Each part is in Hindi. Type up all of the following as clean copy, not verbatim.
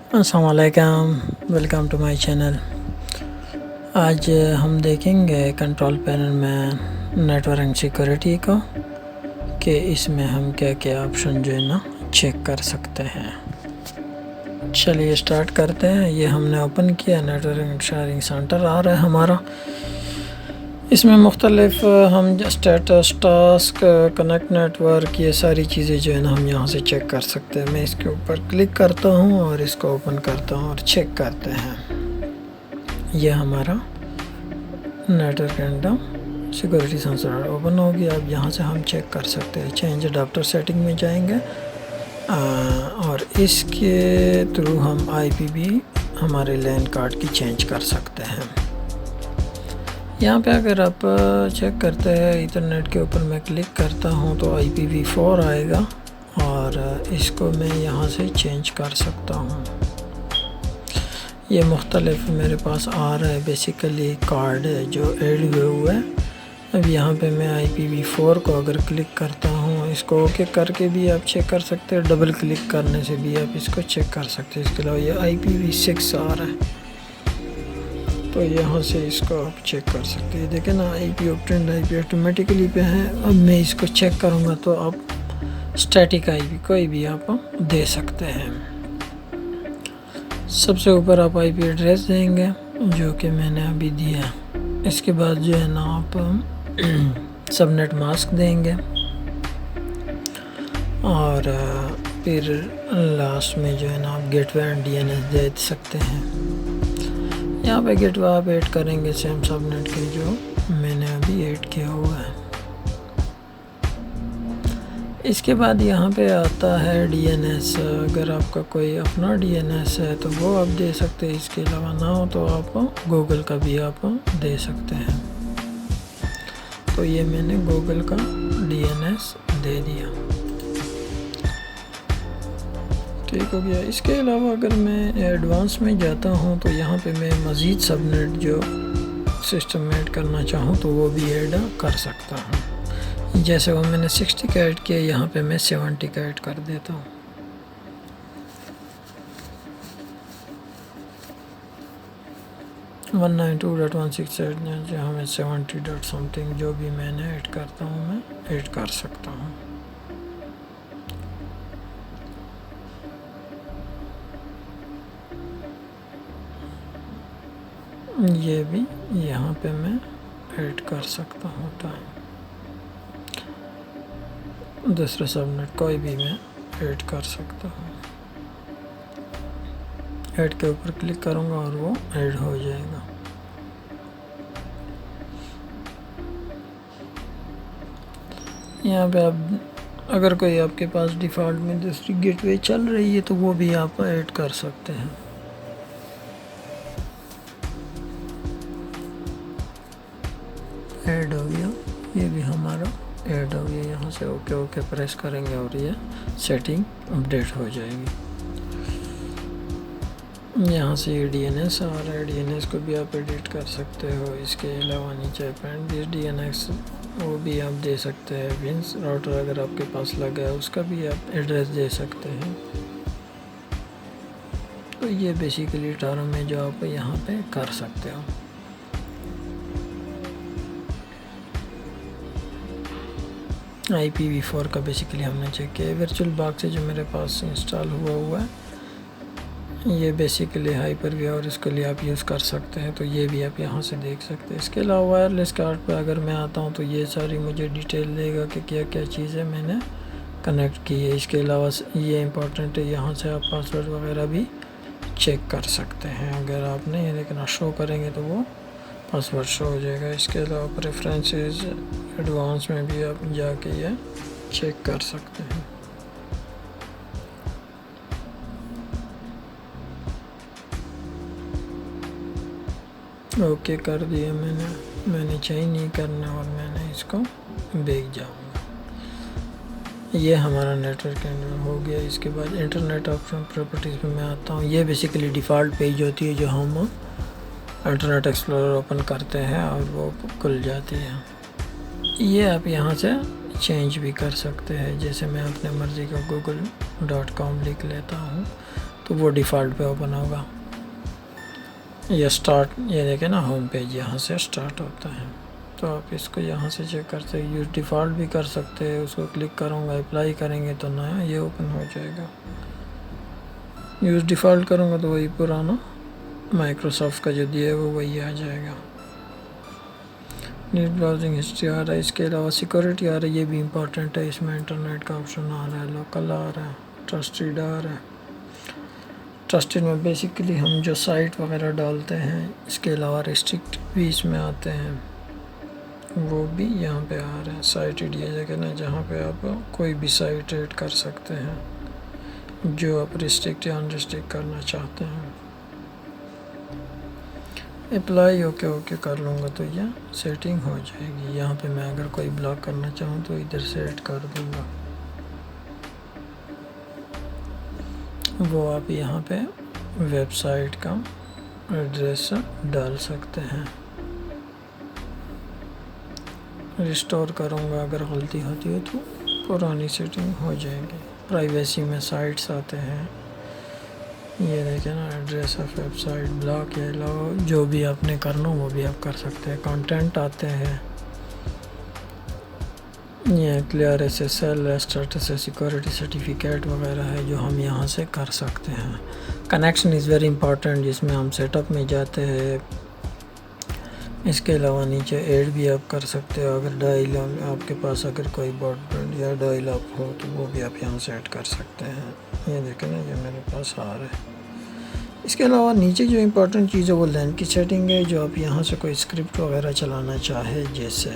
अस्सलामुअलैकुम, वेलकम टू माय चैनल। आज हम देखेंगे कंट्रोल पैनल में नेटवर्क एंड सिक्योरिटी को कि इसमें हम क्या क्या ऑप्शन जो है ना चेक कर सकते हैं। चलिए स्टार्ट करते हैं। ये हमने ओपन किया, नेटवर्क एंड शेयरिंग सेंटर आ रहा है हमारा। इसमें मुख्तलिफ हम स्टेटस, टास्क, कनेक्ट नेटवर्क, ये सारी चीज़ें जो है ना हम यहाँ से चेक कर सकते हैं। मैं इसके ऊपर क्लिक करता हूँ और इसको ओपन करता हूँ और चेक करते हैं। यह हमारा network and security sensor open हो गया। अब यहाँ से हम चेक कर सकते हैं। चेंज अडाप्टर सेटिंग में जाएंगे और इसके थ्रू हम IPv हमारे लैन कार्ड की चेंज कर सकते हैं। यहाँ पे अगर आप चेक करते हैं इथरनेट के ऊपर मैं क्लिक करता हूँ तो IPv4 आएगा और इसको मैं यहाँ से चेंज कर सकता हूँ। ये मुख्तलिफ मेरे पास आ रहा है, बेसिकली कार्ड है जो ऐड हुए हुए हैं। अब यहाँ पे मैं IPv4 को अगर क्लिक करता हूँ, इसको ओके करके भी आप चेक कर सकते हैं, डबल क्लिक करने से भी आप इसको चेक कर सकते हैं। इसके अलावा ये IPv6 आ रहा है तो यहाँ से इसको आप चेक कर सकते हैं। देखें ना, IP ऑप्टेंड IP ऑटोमेटिकली पे है। अब मैं इसको चेक करूँगा तो आप स्टैटिक IP कोई भी आप दे सकते हैं। सबसे ऊपर आप IP एड्रेस देंगे जो कि मैंने अभी दिया। इसके बाद जो है ना आप सबनेट मास्क देंगे और फिर लास्ट में जो है ना आप गेटवे एंड DNS दे सकते हैं। यहाँ पे गेटवे आप ऐड करेंगे सेम सबनेट के जो मैंने अभी ऐड किया हुआ है। इसके बाद यहाँ पे आता है DNS। अगर आपका कोई अपना DNS है तो वो आप दे सकते हैं। इसके अलावा ना हो तो आप गूगल का भी आप दे सकते हैं। तो ये मैंने गूगल का DNS दे दिया, ठीक हो गया। इसके अलावा अगर मैं एडवांस में जाता हूँ तो यहाँ पे मैं मज़ीद सबनेट जो सिस्टम ऐड करना चाहूँ तो वो भी ऐड कर सकता हूँ। जैसे वो मैंने 60 का ऐड किया, यहाँ पे मैं 70 का ऐड कर देता हूँ। वन 192.168 जहाँ मैं 70 डॉट समथिंग जो भी मैंने ऐड करता हूँ मैं ऐड कर सकता हूँ। ये भी यहाँ पे मैं ऐड कर सकता हूँ टाइम। दूसरा सबनेट कोई भी मैं ऐड कर सकता हूँ। ऐड के ऊपर क्लिक करूँगा और वो ऐड हो जाएगा। यहाँ पे आप अगर कोई आपके पास डिफ़ॉल्ट में दूसरी गेटवे चल रही है तो वो भी आप ऐड कर सकते हैं। ऐड हो गया, ये भी हमारा ऐड हो गया। यहाँ से ओके प्रेस करेंगे और ये सेटिंग अपडेट हो जाएगी। यहाँ से ये DNS आ रहा है, DNS को भी आप एडिट कर सकते हो। इसके अलावा नीचे अपेंड दिस DNS वो भी आप दे सकते हैं। विंस राउटर अगर आपके पास लगा है उसका भी आप एड्रेस दे सकते हैं। तो ये बेसिकली टारों में जो आप यहाँ पे कर सकते हो। IPv4 का बेसिकली हमने चेक किया। वर्चुअल बॉक्स है जो मेरे पास इंस्टॉल हुआ है, ये बेसिकली हाइपर-वी और इसके लिए आप यूज़ कर सकते हैं। तो ये भी आप यहाँ से देख सकते हैं। इसके अलावा वायरलेस कार्ड पर अगर मैं आता हूँ तो ये सारी मुझे डिटेल देगा कि क्या क्या चीज़ें मैंने कनेक्ट की है। इसके अलावा ये इम्पोर्टेंट है, यहाँ से आप पासवर्ड वगैरह भी चेक कर सकते हैं। अगर आपने ये लेकिन शो करेंगे तो वो पासवर्ड शो हो जाएगा। इसके अलावा प्रेफरेंसेस एडवांस में भी आप जाके ये चेक कर सकते हैं। ओके कर दिया मैंने चाहिए नहीं करना और मैंने इसको भेज जाऊँगा। ये हमारा नेटवर्क हो गया। इसके बाद इंटरनेट ऑप्शन प्रॉपर्टीज़ पे मैं आता हूँ। ये बेसिकली डिफ़ॉल्ट पेज होती है जो हम इंटरनेट एक्सप्लोरर ओपन करते हैं और वो खुल जाती है। ये आप यहाँ से चेंज भी कर सकते हैं। जैसे मैं अपने मर्ज़ी का google.com लिख लेता हूँ तो वो डिफ़ॉल्ट पे ओपन होगा। ये स्टार्ट, ये देखें ना, होम पेज यहाँ से स्टार्ट होता है। तो आप इसको यहाँ से चेक कर सकते, यूज़ डिफ़ॉल्ट भी कर सकते हैं। उसको क्लिक करूँगा, अप्लाई करेंगे तो नया ये ओपन हो जाएगा। यूज़ डिफ़ॉल्ट करूँगा तो वही पुराना माइक्रोसॉफ्ट का जो दिया है वो वही आ जाएगा। नीट ब्राउजिंग हिस्ट्री आ रहा है। इसके अलावा सिक्योरिटी आ रही है, ये भी इम्पोर्टेंट है। इसमें इंटरनेट का ऑप्शन आ रहा है, लोकल आ रहा है, ट्रस्टेड आ रहा है। ट्रस्टेड में बेसिकली हम जो साइट वगैरह डालते हैं, इसके अलावा रिस्ट्रिक्ट भी इसमें आते हैं, वो भी यहाँ पे आ रहे हैं। साइटेड ये जगह ना जहाँ पे आप कोई भी साइट ऐड कर सकते हैं जो आप रिस्ट्रिक्ट या अनरिस्ट्रिक्ट करना चाहते हैं। अप्लाई ओके कर लूँगा तो यह सेटिंग हो जाएगी। यहाँ पे मैं अगर कोई ब्लॉक करना चाहूँ तो इधर से ऐड कर दूँगा। वो आप यहाँ पे वेबसाइट का एड्रेस डाल सकते हैं। रिस्टोर करूँगा, अगर गलती होती है तो पुरानी सेटिंग हो जाएगी। प्राइवेसी में साइट्स आते हैं, ये देखें ना, एड्रेस ऑफ वेबसाइट, ब्लॉक या अलाउ, जो भी आपने करना वो भी आप कर सकते हैं। कंटेंट आते हैं, ये clear SSL status security certificate वगैरह है जो हम यहाँ से कर सकते हैं। कनेक्शन इज़ वेरी इंपॉर्टेंट, जिसमें हम सेटअप में जाते हैं। इसके अलावा नीचे ऐड भी आप कर सकते हो। अगर डायल आपके पास अगर कोई ब्रॉडबैंड या डायल अप हो तो वो भी आप यहाँ से ऐड कर सकते हैं। ये देखें ना, ये मेरे पास आ रहा है। इसके अलावा नीचे जो इम्पोर्टेंट चीज़ है वो लैन की सेटिंग है, जो आप यहाँ से कोई स्क्रिप्ट वगैरह चलाना चाहे, जैसे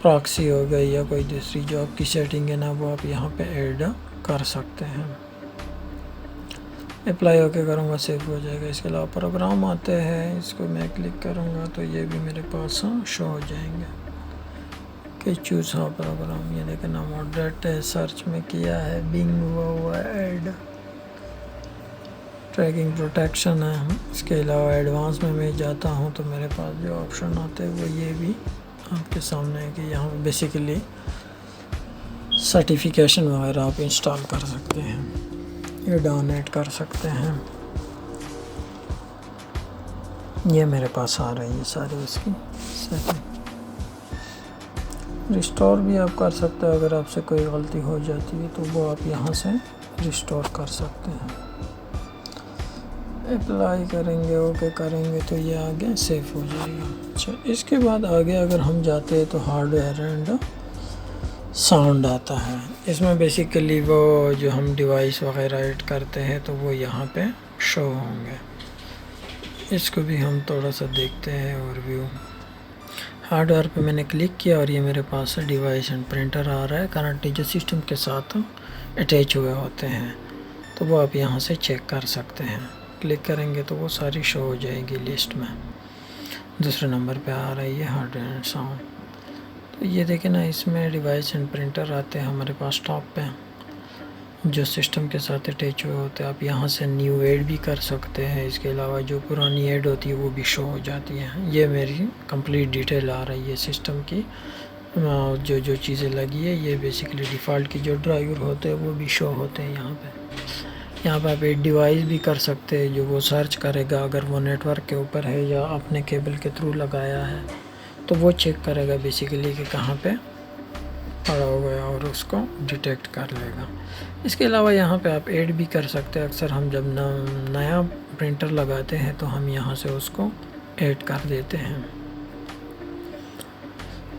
प्रॉक्सी हो गई या कोई दूसरी जो आपकी सेटिंग है ना, वो आप यहाँ पे ऐड कर सकते हैं। अप्लाई ओके करूँगा, सेव हो जाएगा। इसके अलावा प्रोग्राम आते हैं, इसको मैं क्लिक करूँगा तो ये भी मेरे पास शो हो जाएंगे कि चूज़ हाँ प्रोग्राम। ये देखें ना, मॉडरेट सर्च में किया है, बिंग हुआ ऐड, ट्रैकिंग प्रोटेक्शन है। इसके अलावा एडवांस में मैं जाता हूँ तो मेरे पास जो ऑप्शन आते हैं वो ये भी आपके सामने है कि यहाँ बेसिकली सर्टिफिकेशन वगैरह आप इंस्टॉल कर सकते हैं, ये डाउनलोड कर सकते हैं। ये मेरे पास आ रही है सारी इसकी सेटिंग। रिस्टोर भी आप कर सकते हैं, अगर आपसे कोई गलती हो जाती है तो वो आप यहाँ से रिस्टोर कर सकते हैं। अप्लाई करेंगे, ओके करेंगे तो ये आगे सेव हो जाएगा। अच्छा, इसके बाद आगे अगर हम जाते हैं तो हार्डवेयर एंड साउंड आता है। इसमें बेसिकली वो जो हम डिवाइस वगैरह ऐड करते हैं तो वो यहाँ पे शो होंगे। इसको भी हम थोड़ा सा देखते हैं ओवरव्यू। हार्डवेयर पे मैंने क्लिक किया और ये मेरे पास डिवाइस एंड प्रिंटर आ रहा है, करंटली जो सिस्टम के साथ अटैच हुए होते हैं, तो वो आप यहाँ से चेक कर सकते हैं। क्लिक करेंगे तो वो सारी शो हो जाएगी लिस्ट में। दूसरे नंबर पे आ रही है हार्डवेयर एंड साउंड। तो ये देखें ना, इसमें डिवाइस एंड प्रिंटर आते हैं हमारे पास टॉप पे, जो सिस्टम के साथ अटैच हुए होते हैं। आप यहाँ से न्यू ऐड भी कर सकते हैं। इसके अलावा जो पुरानी ऐड होती है वो भी शो हो जाती है। ये मेरी कंप्लीट डिटेल आ रही है सिस्टम की, जो जो चीज़ें लगी है। ये बेसिकली डिफ़ॉल्ट की जो ड्राइवर होते हैं वो भी शो होते हैं यहाँ पे। यहाँ पे आप एक डिवाइस भी कर सकते हैं जो वो सर्च करेगा, अगर वो नेटवर्क के ऊपर है या आपने केबल के थ्रू लगाया है तो वो चेक करेगा बेसिकली कि कहाँ पे पड़ा हुआ है और उसको डिटेक्ट कर लेगा। इसके अलावा यहाँ पे आप ऐड भी कर सकते हैं। अक्सर हम जब नया प्रिंटर लगाते हैं तो हम यहाँ से उसको ऐड कर देते हैं।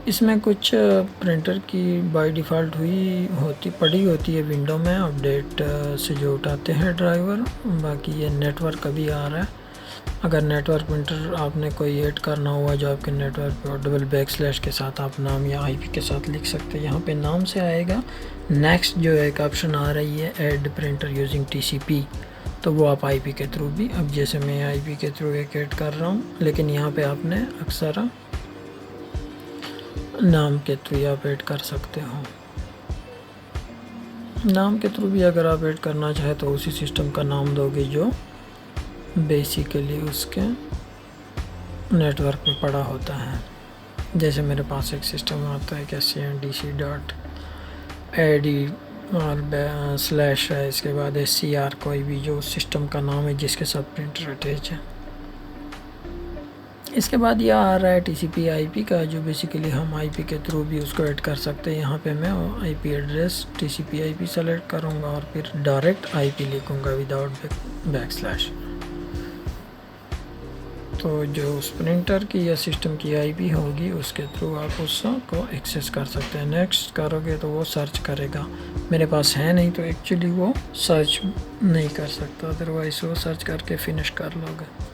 इसमें कुछ प्रिंटर की बाय डिफ़ॉल्ट पड़ी होती है विंडो में, अपडेट से जो उठाते हैं ड्राइवर। बाकी ये नेटवर्क कभी आ रहा है। अगर नेटवर्क प्रिंटर आपने कोई ऐड करना हुआ जो आपके नेटवर्क पर, डबल बैकस्लैश के साथ आप नाम या आईपी के साथ लिख सकते हैं। यहाँ पे नाम से आएगा। नेक्स्ट जो एक ऑप्शन आ रही है ऐड प्रिंटर यूजिंग टीसीपी, तो वो आप आईपी के थ्रू भी, अब जैसे मैं आईपी के थ्रू एक ऐड कर रहा हूँ, लेकिन यहाँ पे आपने अक्सर नाम के थ्रू आप ऐड कर सकते हो। नाम के थ्रू भी अगर आप ऐड करना चाहे तो उसी सिस्टम का नाम दोगे जो बेसिकली उसके नेटवर्क में पड़ा होता है। जैसे मेरे पास एक सिस्टम आता है कि CNDC.AD और स्लैश है, इसके बाद SCR कोई भी जो सिस्टम का नाम है जिसके साथ प्रिंटर अटैच है। इसके बाद यह आ रहा है TCP IP का, जो बेसिकली हम IP के थ्रू भी उसको ऐड कर सकते हैं। यहाँ पे मैं IP address TCP IP select करूँगा और फिर डायरेक्ट IP लिखूँगा विदाउट बैकस्लैश। तो जो उस प्रिंटर की या सिस्टम की IP होगी उसके थ्रू आप उसको एक्सेस कर सकते हैं। नेक्स्ट करोगे तो वो सर्च करेगा, मेरे पास है नहीं तो एक्चुअली वो सर्च नहीं कर सकता, अदरवाइज़ वो सर्च करके फिनिश कर लोगे।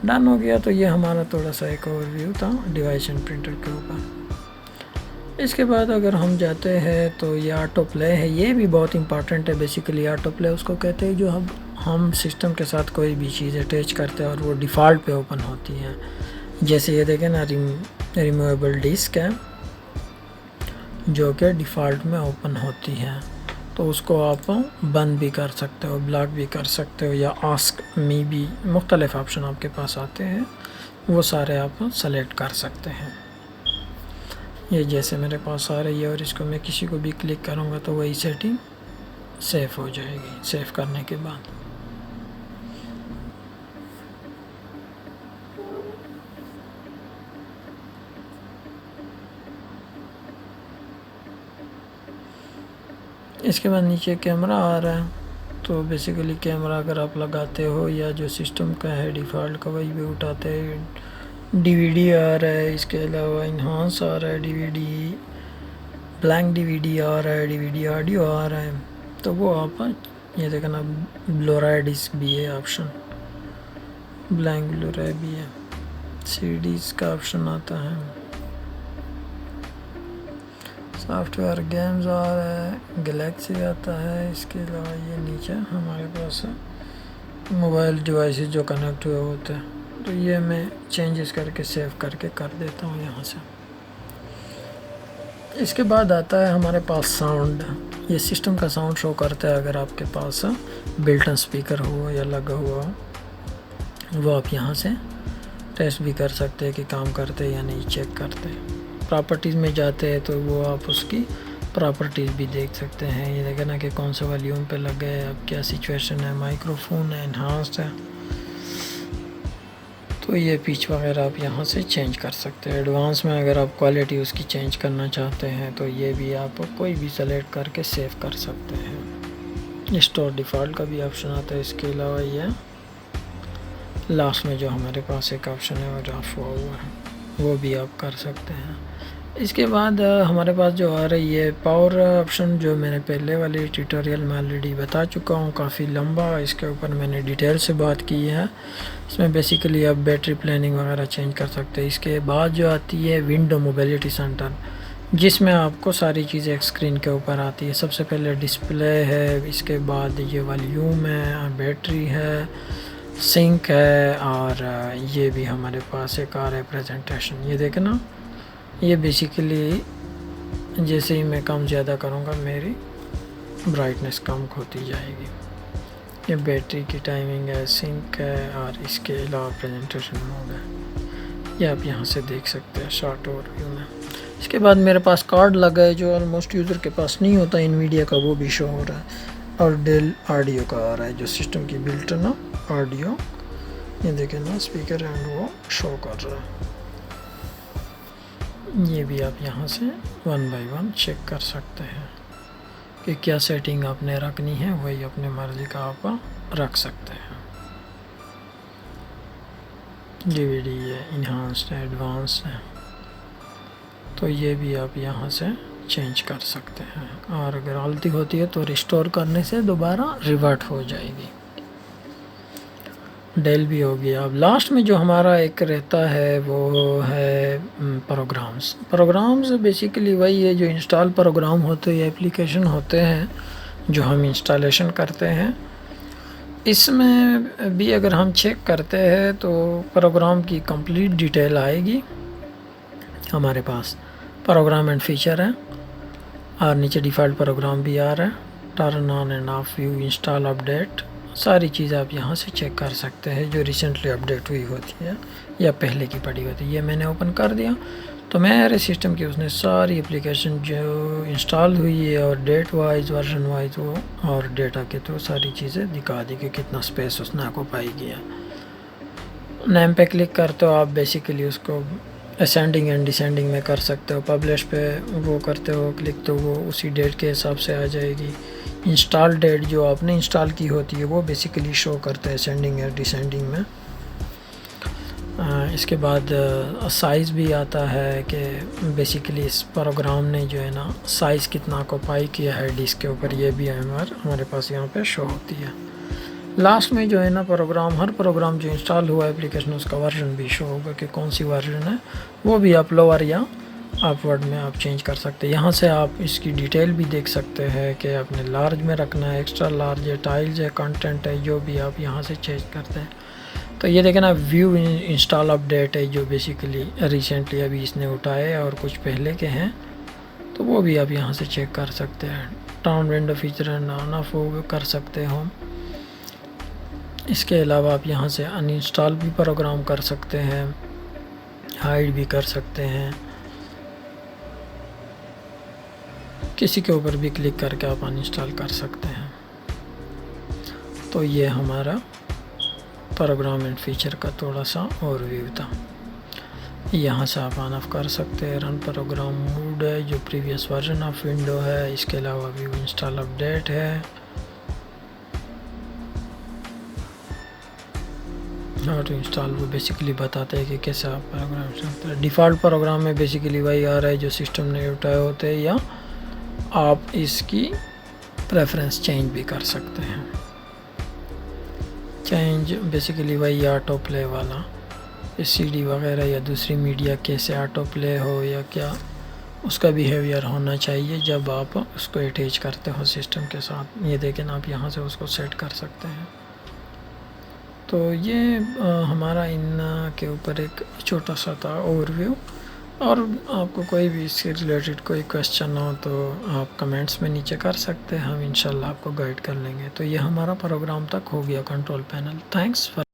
डन हो गया। तो ये हमारा थोड़ा सा एक ओवरव्यू था डिवाइस एंड प्रिंटर के ऊपर। इसके बाद अगर हम जाते हैं तो ये ऑटो प्ले है, ये भी बहुत इंपॉर्टेंट है। बेसिकली ऑटो प्ले उसको कहते हैं जो हम सिस्टम के साथ कोई भी चीज़ अटैच करते हैं और वो डिफ़ॉल्ट पे ओपन होती हैं। जैसे ये देखें ना, रिमूवेबल डिस्क है जो कि डिफ़ॉल्ट में ओपन होती है, तो उसको आप बंद भी कर सकते हो, ब्लॉक भी कर सकते हो, या आस्क मी भी, मुख्तलिफ ऑप्शन आपके पास आते हैं, वो सारे आप सेलेक्ट कर सकते हैं। ये जैसे मेरे पास आ रही है और इसको मैं किसी को भी क्लिक करूँगा तो वही सेटिंग सेव हो जाएगी। सेव करने के बाद इसके बाद नीचे कैमरा आ रहा है, तो बेसिकली कैमरा अगर आप लगाते हो या जो सिस्टम का है डिफ़ॉल्ट का वही भी उठाते हैं। DVD आ रहा है, इसके अलावा इन्हांस आ रहा है, DVD ब्लैंक DVD आ रहा है, DVD ऑडियो आ रहा है। तो वो आप ये देखना, ब्लोराई डिस्क भी है ऑप्शन, ब्लैंक ब्लोराई भी है, CDs का ऑप्शन आता है, सॉफ्टवेयर गेम्स आ रहा है, गैलेक्सी आता है। इसके अलावा ये नीचे हमारे पास मोबाइल डिवाइसेस जो कनेक्ट हुए होते हैं, तो ये मैं चेंजेस करके सेव करके कर देता हूँ यहाँ से। इसके बाद आता है हमारे पास साउंड, ये सिस्टम का साउंड शो करता है। अगर आपके पास बिल्ट इन स्पीकर हो या लगा हुआ हो, वो आप यहाँ से टेस्ट भी कर सकते हैं कि काम करते या नहीं, चेक करते। प्रॉपर्टीज़ में जाते हैं तो वो आप उसकी प्रॉपर्टीज़ भी देख सकते हैं। ये देखें ना कि कौन सा वॉल्यूम पे लगा है, अब क्या सिचुएशन है, माइक्रोफोन है, इन्हांस्ड है। तो ये पिच वगैरह आप यहाँ से चेंज कर सकते हैं। एडवांस में अगर आप क्वालिटी उसकी चेंज करना चाहते हैं तो ये भी आप कोई भी सेलेक्ट करके सेव कर सकते हैं। स्टोर डिफ़ॉल्ट का भी ऑप्शन आता है। इसके अलावा ये लास्ट में जो हमारे पास एक ऑप्शन है वो ऑफ हुआ है, वो भी आप कर सकते हैं। इसके बाद हमारे पास जो आ रही है पावर ऑप्शन, जो मैंने पहले वाले ट्यूटोरियल में ऑलरेडी बता चुका हूँ, काफ़ी लंबा, इसके ऊपर मैंने डिटेल से बात की है। इसमें बेसिकली आप बैटरी प्लानिंग वगैरह चेंज कर सकते हैं। इसके बाद जो आती है विंडो मोबिलिटी सेंटर, जिसमें आपको सारी चीज़ें एक स्क्रीन के ऊपर आती है। सबसे पहले डिस्प्ले है, इसके बाद ये वॉल्यूम है, बैटरी है, सिंक है, और ये भी हमारे पास एक आ रहा है प्रेजेंटेशन। ये देखें ना, ये बेसिकली जैसे ही मैं कम ज़्यादा करूँगा मेरी ब्राइटनेस कम होती जाएगी। ये बैटरी की टाइमिंग है, सिंक है, और इसके अलावा प्रेजेंटेशन मोड है। ये आप यहाँ से देख सकते हैं शॉर्ट ओवरव्यू में। इसके बाद मेरे पास कार्ड लगा है जो ऑलमोस्ट यूज़र के पास नहीं होता, इनवीडिया का, वो भी शो हो रहा है। और डेल ऑडियो का आ रहा है, जो सिस्टम की बिल्ट ना ऑडियो, ये देखें ना स्पीकर एंड वो शो कर रहा है। ये भी आप यहाँ से 1 बाय 1 चेक कर सकते हैं कि क्या सेटिंग आपने रखनी है, वही अपने मर्ज़ी का आप रख सकते हैं। DVD है, इन्हांस्ड है, एडवांस्ड है, तो ये भी आप यहाँ से चेंज कर सकते हैं। और अगर गलती होती है तो रिस्टोर करने से दोबारा रिवर्ट हो जाएगी। डेल भी हो गया। अब लास्ट में जो हमारा एक रहता है वो है प्रोग्राम्स बेसिकली वही है जो इंस्टॉल प्रोग्राम होते हैं, एप्लीकेशन होते हैं जो हम इंस्टॉलेशन करते हैं। इसमें भी अगर हम चेक करते हैं तो प्रोग्राम की कंप्लीट डिटेल आएगी हमारे पास। प्रोग्राम एंड फीचर है, और नीचे डिफ़ॉल्ट प्रोग्राम भी आ रहा है, turn on end of view, install, update, सारी चीज़ आप यहाँ से चेक कर सकते हैं जो रिसेंटली अपडेट हुई होती है या पहले की पड़ी होती है। ये मैंने ओपन कर दिया तो मेरे सिस्टम की उसने सारी एप्लीकेशन जो इंस्टॉल हुई है और डेट वाइज वर्जन वाइज वो और डेटा के थ्रू सारी चीज़ें दिखा दी कि कितना स्पेस उसने ऑक्यूपाई किया। नेम पे क्लिक करते हो आप बेसिकली उसको असेंडिंग एंड डिसेंडिंग में कर सकते हो। पब्लिश पे वो करते हो क्लिक तो वो उसी डेट के हिसाब से आ जाएगी। इंस्टॉल डेट जो आपने इंस्टॉल की होती है वो बेसिकली शो करते हैं असेंडिंग या डिसेंडिंग में। इसके बाद साइज़ भी आता है कि बेसिकली इस प्रोग्राम ने जो है ना साइज़ कितना ऑक्यूपाई किया है डिस्क के ऊपर, ये भी हमारे पास यहाँ पे शो होती है। लास्ट में जो है ना हर प्रोग्राम जो इंस्टॉल हुआ एप्लीकेशन उसका वर्जन भी शो होगा कि कौन सी वर्जन है, वो भी आप लोअर या अपवर्ड में आप चेंज कर सकते हैं। यहाँ से आप इसकी डिटेल भी देख सकते हैं कि आपने लार्ज में रखना है, एक्स्ट्रा लार्ज है, टाइल्स है, कंटेंट है, जो भी आप यहाँ से चेंज करते हैं। तो ये देखें ना व्यू इंस्टॉल अपडेट है जो बेसिकली रिसेंटली अभी इसने उठाए और कुछ पहले के हैं, तो वो भी आप यहाँ से चेक कर सकते हैं। Town window feature on off वो कर सकते हो। इसके अलावा आप यहाँ से अनइंस्टॉल भी प्रोग्राम कर सकते हैं, हाइड भी कर सकते हैं, किसी के ऊपर भी क्लिक करके आप अनइंस्टॉल कर सकते हैं। तो ये हमारा प्रोग्राम एंड फीचर का थोड़ा सा ओवरव्यू था। यहाँ से आप ऑन ऑफ कर सकते हैं। रन प्रोग्राम मोड है जो प्रीवियस वर्जन ऑफ विंडो है। इसके अलावा व्यू इंस्टॉल अपडेट है। हाउ टू इंस्टॉल वो बेसिकली बताते हैं कि कैसे आप प्रोग्राम इंस्टॉल करें। डिफ़ॉल्ट प्रोग्राम में बेसिकली वही आ रहा है जो सिस्टम ने उठाए होते हैं, या आप इसकी प्रेफरेंस चेंज भी कर सकते हैं। चेंज बेसिकली वही ऑटो प्ले वाला, सीडी वगैरह या दूसरी मीडिया कैसे ऑटो प्ले हो या क्या उसका बिहेवियर होना चाहिए जब आप उसको अटैच करते हो सिस्टम के साथ। ये देखें आप यहाँ से उसको सेट कर सकते हैं। तो ये हमारा इन के ऊपर एक छोटा सा था ओवरव्यू। और आपको कोई भी इससे रिलेटेड कोई क्वेश्चन हो तो आप कमेंट्स में नीचे कर सकते हैं, हम इंशाल्लाह आपको गाइड कर लेंगे। तो ये हमारा प्रोग्राम तक हो गया कंट्रोल पैनल। Thanks for